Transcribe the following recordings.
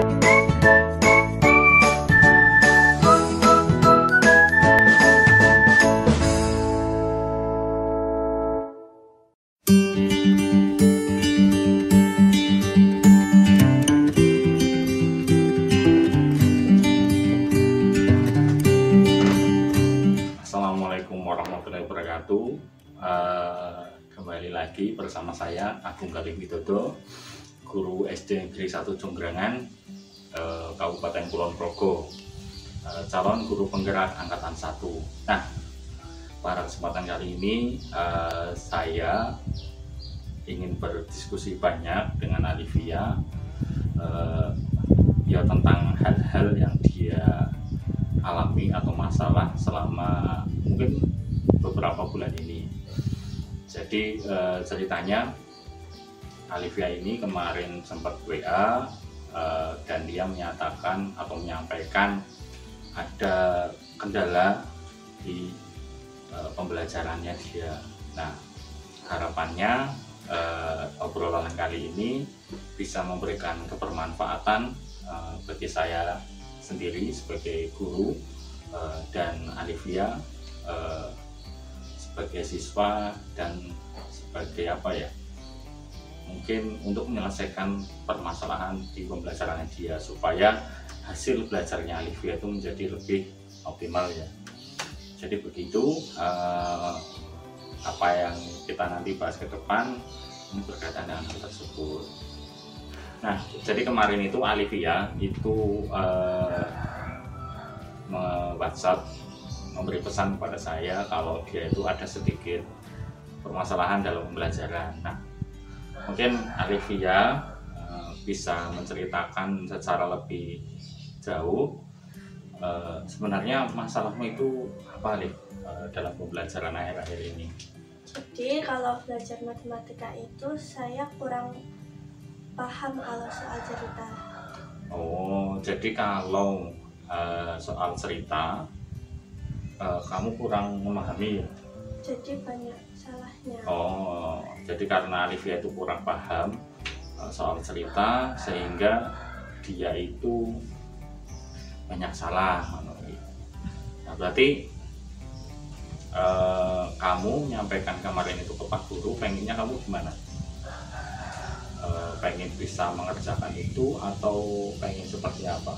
Assalamualaikum warahmatullahi wabarakatuh. Kembali lagi bersama saya Agung Galih Widodo, guru SD Negeri 1 Jonggrangan, Kabupaten Kulon Progo, calon guru penggerak angkatan 1. Nah, pada kesempatan kali ini saya ingin berdiskusi banyak dengan Alivia ya tentang hal-hal yang dia alami atau masalah selama mungkin beberapa bulan ini. Jadi ceritanya Alivia ini kemarin sempat WA dan dia menyatakan atau menyampaikan ada kendala di pembelajarannya dia. Nah, harapannya obrolan kali ini bisa memberikan kebermanfaatan bagi saya sendiri sebagai guru dan Alivia sebagai siswa dan sebagai mungkin untuk menyelesaikan permasalahan di pembelajarannya dia supaya hasil belajarnya Alivia itu menjadi lebih optimal ya. Jadi begitu apa yang kita nanti bahas ke depan ini berkaitan dengan hal tersebut. Nah, jadi kemarin itu Alivia itu WhatsApp memberi pesan kepada saya kalau dia itu ada sedikit permasalahan dalam pembelajaran. Nah, mungkin Alivia bisa menceritakan secara lebih jauh sebenarnya masalahmu itu apa, Alif, dalam pembelajaran akhir-akhir ini. Jadi kalau belajar matematika itu saya kurang paham kalau soal cerita. Oh, jadi kalau soal cerita kamu kurang memahami ya? Jadi banyak salahnya. Oh, jadi karena Alivia itu kurang paham soal cerita sehingga dia itu banyak salah. Nah, berarti kamu menyampaikan kemarin itu ke Pak Guru, pengennya kamu gimana? Pengen bisa mengerjakan itu atau pengen seperti apa?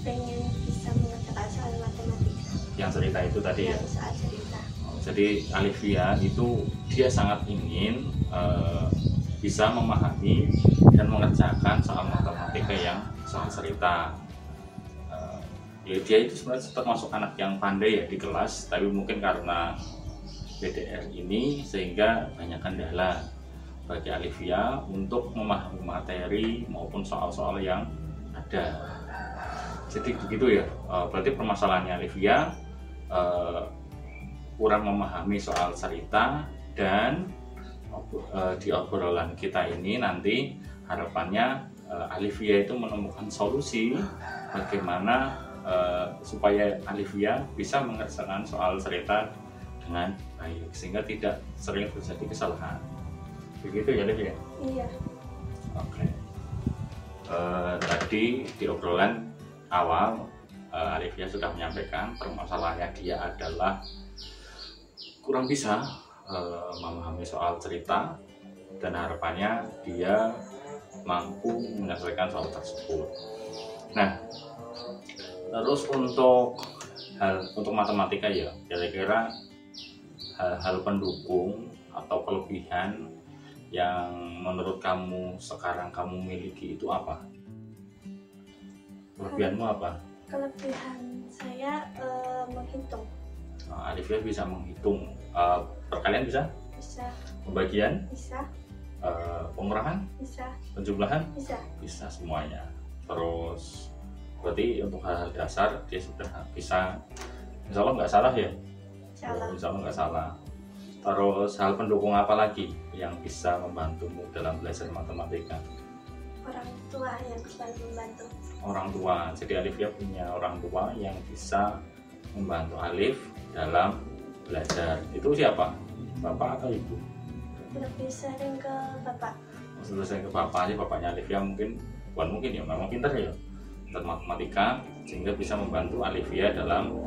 Pengen bisa mengerjakan soal matematika. Yang cerita itu tadi ya? Soal cerita. Jadi Alivia itu dia sangat ingin bisa memahami dan mengerjakan soal matematika yang soal cerita. Ya dia itu sebenarnya termasuk anak yang pandai ya di kelas, tapi mungkin karena PDR ini sehingga banyak kendala bagi Alivia untuk memahami materi maupun soal-soal yang ada. Jadi begitu ya, berarti permasalahannya Alivia kurang memahami soal cerita, dan di obrolan kita ini nanti harapannya Alivia itu menemukan solusi bagaimana supaya Alivia bisa mengerjakan soal cerita dengan baik sehingga tidak sering terjadi kesalahan. Begitu ya, Alivia? Iya. Oke. Tadi di obrolan awal Alivia sudah menyampaikan permasalahannya dia adalah kurang bisa memahami soal cerita dan harapannya dia mampu menyelesaikan soal tersebut. Nah, terus untuk matematika ya, kira-kira hal-hal pendukung atau kelebihan yang menurut kamu sekarang kamu miliki itu apa? Kelebihanmu apa? Kelebihan saya menghitung. Alivia bisa menghitung. Perkalian bisa? Bisa. Pembagian? Bisa. Pengurangan? Bisa. Penjumlahan? Bisa. Bisa semuanya. Terus berarti untuk hal-hal dasar dia sudah bisa. Insya Allah nggak salah ya? Insya Allah nggak salah. Terus hal pendukung apa lagi yang bisa membantumu dalam belajar matematika? Orang tua yang selalu membantu. Orang tua. Jadi Alivia punya orang tua yang bisa membantu Alif dalam belajar. Itu siapa? Bapak atau ibu? Lebih sering ke bapak. Lebih sering ke bapak aja. Bapaknya Alivia mungkin bukan mungkin ya, memang pintar ya, pintar matematika, sehingga bisa membantu Alivia dalam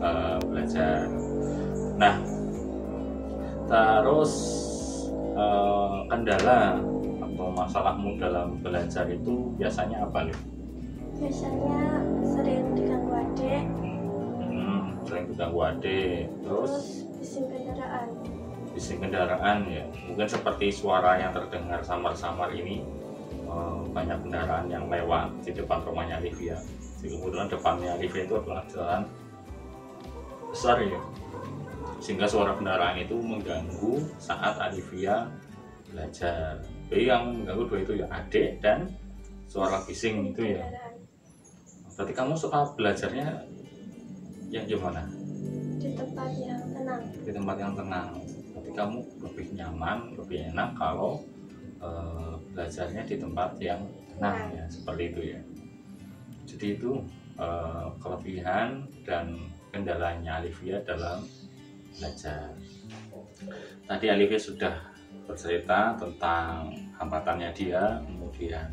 belajar. Nah, terus kendala atau masalahmu dalam belajar itu biasanya apa, Liv? Biasanya sering diganggu adik, Sering diganggu adik, terus bising kendaraan. bising kendaraan ya, mungkin seperti suara yang terdengar samar-samar ini, banyak kendaraan yang lewat di depan rumahnya Alivia. Jadi kebetulan depannya Alivia itu adalah jalan besar ya, sehingga suara kendaraan itu mengganggu saat Alivia belajar. Jadi yang mengganggu dua itu ya, adik dan suara bising itu ya. Kendaraan. Berarti kamu suka belajarnya yang gimana? Di tempat yang tenang. Di tempat yang tenang. Berarti kamu lebih nyaman, lebih enak kalau belajarnya di tempat yang tenang ya, seperti itu ya. Jadi itu kelebihan dan kendalanya Alivia dalam belajar. Tadi Alivia sudah bercerita tentang hambatannya dia, kemudian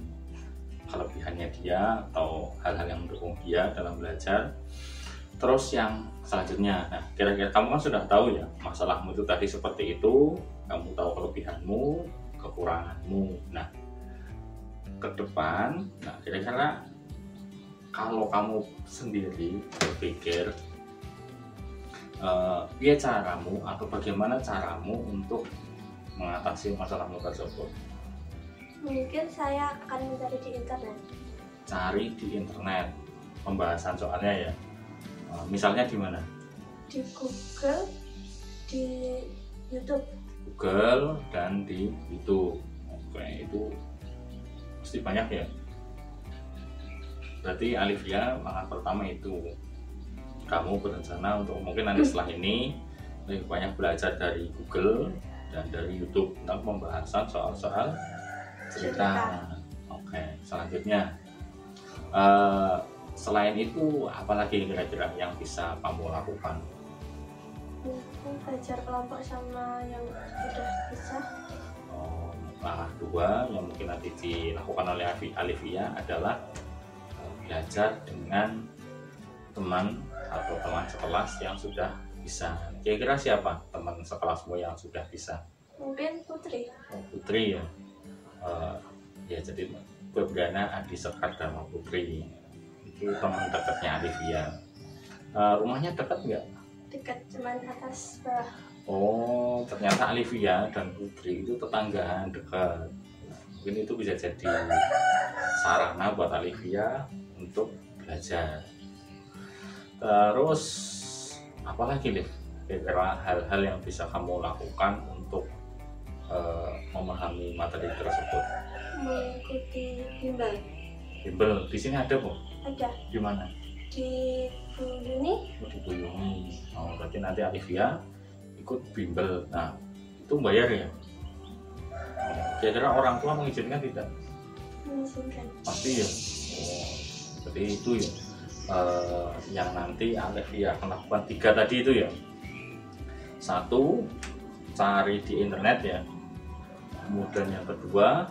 kelebihannya dia atau hal-hal yang mendukung dia dalam belajar. Terus yang selanjutnya, nah kira-kira kamu kan sudah tahu ya masalahmu itu tadi seperti itu, kamu tahu kelebihanmu, kekuranganmu. Nah, ke depan, nah kira-kira kalau kamu sendiri berpikir ya caramu atau bagaimana caramu untuk mengatasi masalahmu tersebut? Mungkin saya akan mencari di internet. Cari di internet pembahasan soalnya ya. Misalnya di mana? Di Google, di YouTube. Google dan di YouTube. Oke, itu pasti banyak ya. Berarti Alivia langkah pertama itu kamu berencana untuk mungkin nanti setelah ini lebih banyak belajar dari Google dan dari YouTube tentang pembahasan soal-soal cerita. Oke, selanjutnya selain itu apalagi kira-kira yang bisa kamu lakukan? Mungkin belajar kelompok sama yang sudah bisa. Langkah dua yang mungkin nanti dilakukan oleh Alivia adalah belajar dengan teman atau teman sekelas yang sudah bisa. Kira-kira siapa teman sekelasmu yang sudah bisa? Mungkin Putri. Putri ya. Ya jadi Febriana, Adi Sekar, dan Putri itu teman dekatnya Alivia. Rumahnya dekat nggak? Dekat, cuman atas bawah. Oh, ternyata Alivia dan Putri itu tetanggaan dekat. Mungkin itu bisa jadi sarana buat Alivia untuk belajar. Terus apalagi Liv? Kira-kira hal-hal yang bisa kamu lakukan untuk memahami materi tersebut? Mengikuti bimbel. Bimbel di sini ada bu? Ada. Di mana? Di Bu Yuni. Di Bu Yuni. Oh, berarti nanti Alivia ikut bimbel. Nah, itu bayar ya? Kira-kira orang tua mengizinkan tidak? Mengizinkan. Pasti ya. Oh, seperti itu ya. Yang nanti Alivia akan lakukan 3 tadi itu ya. 1, cari di internet ya. Kemudian yang kedua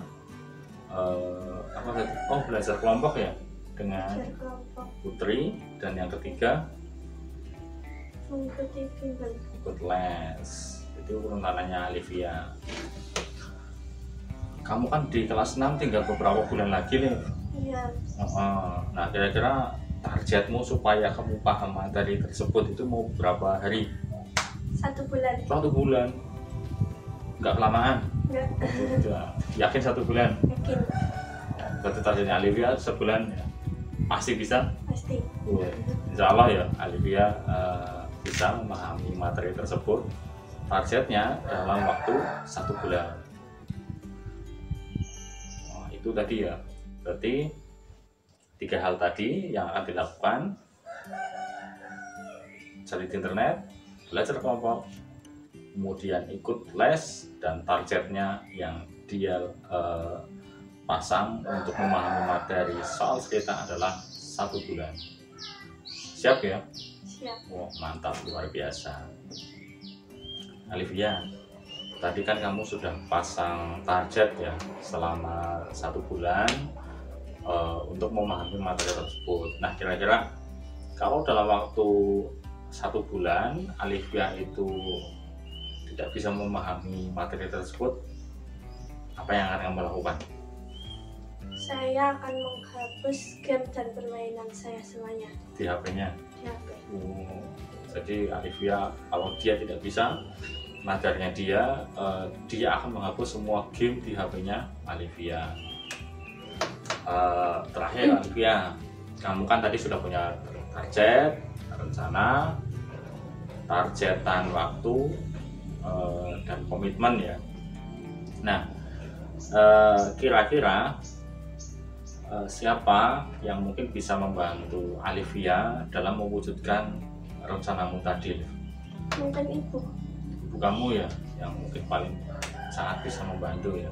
apa tadi? Oh, belajar kelompok ya dengan Belajar kelompok. Putri, dan yang ketiga Mengikuti bimbel. ikut les. Itu rencananya Alivia. Kamu kan di kelas 6 tinggal beberapa bulan lagi nih. Iya. Nah, kira-kira targetmu supaya kamu paham materi tersebut itu mau berapa hari? 1 bulan. 1 bulan. Nggak kelamaan? Enggak. Udah. Yakin 1 bulan? Yakin. Berarti targetnya Alivia sebulan ya? Pasti bisa? Pasti. Insya Allah ya Alivia bisa memahami materi tersebut. Targetnya dalam waktu 1 bulan. Itu tadi ya. Berarti 3 hal tadi yang akan dilakukan: cari di internet, belajar kelompok, kemudian ikut les, dan targetnya yang dia pasang untuk memahami materi soal cerita adalah 1 bulan. Siap ya? Siap. Wah, mantap, luar biasa. Alivia, tadi kan kamu sudah pasang target ya selama 1 bulan untuk memahami materi tersebut. Nah, kira-kira kalau dalam waktu 1 bulan Alifia itu tidak bisa memahami materi tersebut, apa yang akan kamu lakukan? Saya akan menghapus game dan permainan saya semuanya Di HP-nya? di HP. Jadi Alifia kalau dia tidak bisa materinya dia akan menghapus semua game di HP-nya Alifia. Terakhir Alifia, kamu kan tadi sudah punya target, rencana, targetan waktu, dan komitmen ya. Nah, kira-kira siapa yang mungkin bisa membantu Alifia dalam mewujudkan rencanamu tadi? Mungkin ibu. Ibu kamu ya, yang mungkin paling sangat bisa membantu ya.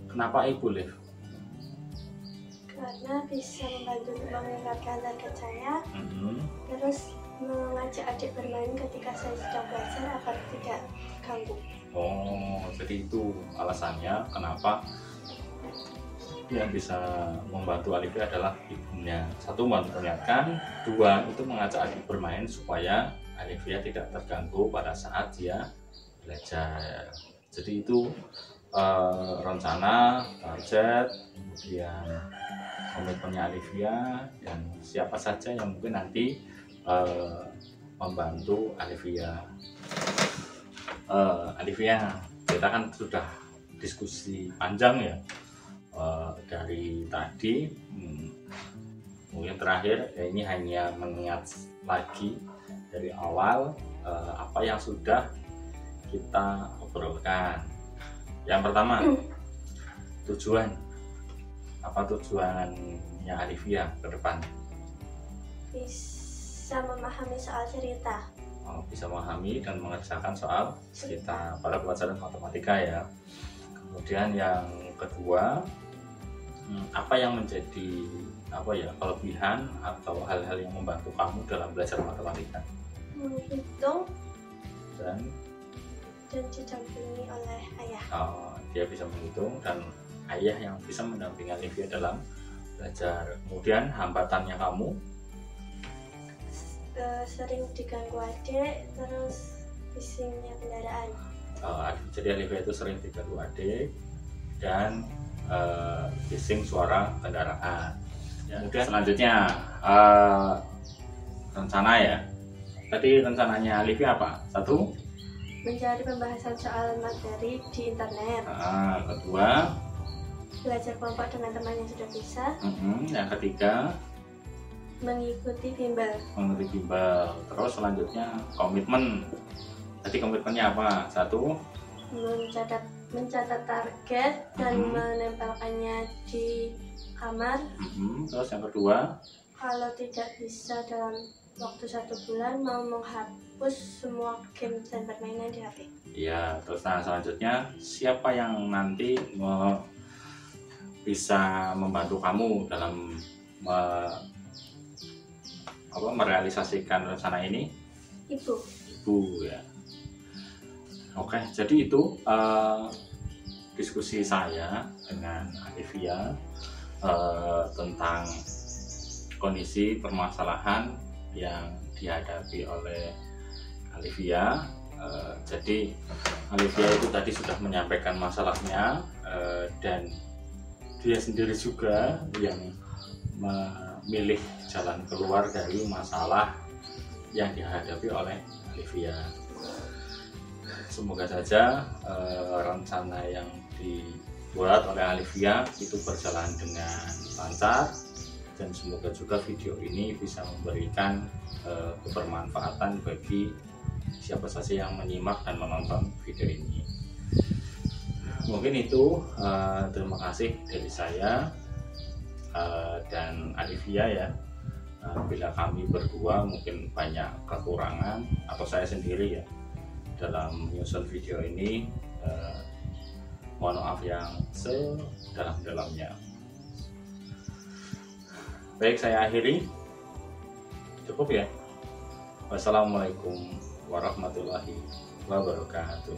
Kenapa ibu, Liv? Karena bisa membantu untuk mengingatkan target saya, terus mengajak adik bermain ketika saya sedang belajar agar tidak ganggu. Oh, jadi itu alasannya kenapa yang bisa membantu Alifia adalah ibunya. 1, mengingatkan, 2, itu mengajak adik bermain supaya Alifia tidak terganggu pada saat dia belajar. Jadi itu rencana, target, kemudian komitmennya Alifia, dan siapa saja yang mungkin nanti membantu Alifia. Alifia, kita kan sudah diskusi panjang ya dari tadi. Mungkin terakhir ini hanya mengingat lagi dari awal apa yang sudah kita obrolkan. Yang pertama, tujuan. Apa tujuannya Alifia ke depan? Bisa memahami soal cerita. Bisa memahami dan mengerjakan soal cerita pada pelajaran matematika ya. Kemudian yang kedua, apa yang menjadi kelebihan atau hal-hal yang membantu kamu dalam belajar matematika? Menghitung Dan didampingi oleh ayah. Dia bisa menghitung dan ayah yang bisa mendampingi Alifia dalam belajar. Kemudian hambatannya kamu? Sering diganggu adik, terus bisingnya kendaraan. Jadi Alifia itu sering diganggu adik dan bising suara kendaraan. Kemudian selanjutnya rencana ya. Tadi rencananya Alifia apa? 1, mencari pembahasan soal materi di internet. Kedua, belajar kelompok dengan teman yang sudah bisa. Yang ketiga, mengikuti bimbel. Terus selanjutnya komitmen. Tadi komitmennya apa? 1, mencatat target dan menempelkannya di kamar. Terus yang kedua, kalau tidak bisa dalam waktu 1 bulan, mau menghapus semua game dan permainan di HP. Iya. Terus selanjutnya, siapa yang nanti bisa membantu kamu dalam merealisasikan rencana ini? Ibu ya. Oke, jadi itu diskusi saya dengan Alifia tentang kondisi permasalahan yang dihadapi oleh Alifia. Jadi Alifia itu tadi sudah menyampaikan masalahnya, dan dia sendiri juga yang memilih jalan keluar dari masalah yang dihadapi oleh Alifia. Semoga saja rencana yang dibuat oleh Alifia itu berjalan dengan lancar, dan semoga juga video ini bisa memberikan kebermanfaatan bagi siapa saja yang menyimak dan menonton video ini. Mungkin itu, terima kasih dari saya dan Alifia ya. Bila kami berdua mungkin banyak kekurangan atau saya sendiri ya dalam menyusun video ini, mohon maaf yang sedalam-dalamnya. Baik, saya akhiri. Cukup ya. Wassalamualaikum warahmatullahi wabarakatuh.